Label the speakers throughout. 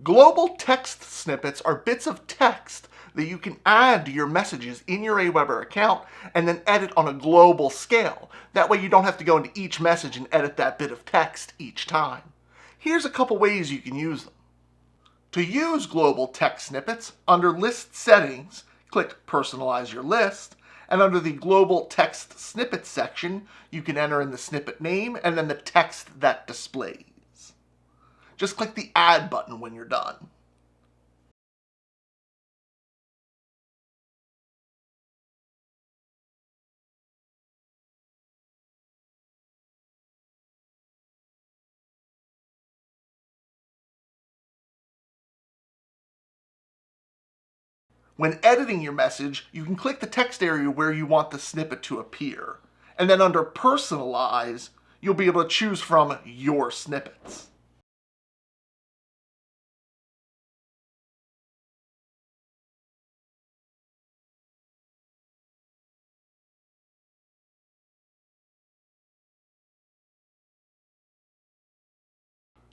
Speaker 1: Global text snippets are bits of text that you can add to your messages in your Aweber account and then edit on a global scale. That way you don't have to go into each message and edit that bit of text each time. Here's a couple ways you can use them. To use global text snippets, under List Settings, click Personalize Your List, and under the Global Text Snippets section, you can enter in the snippet name and then the text that displays. Just click the Add button when you're done. When editing your message, you can click the text area where you want the snippet to appear. And then under Personalize, you'll be able to choose from your snippets.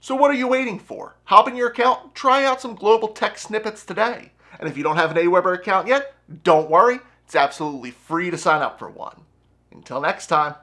Speaker 1: So what are you waiting for? Hop in your account, try out some global text snippets today. And if you don't have an Aweber account yet, don't worry, it's absolutely free to sign up for one. Until next time.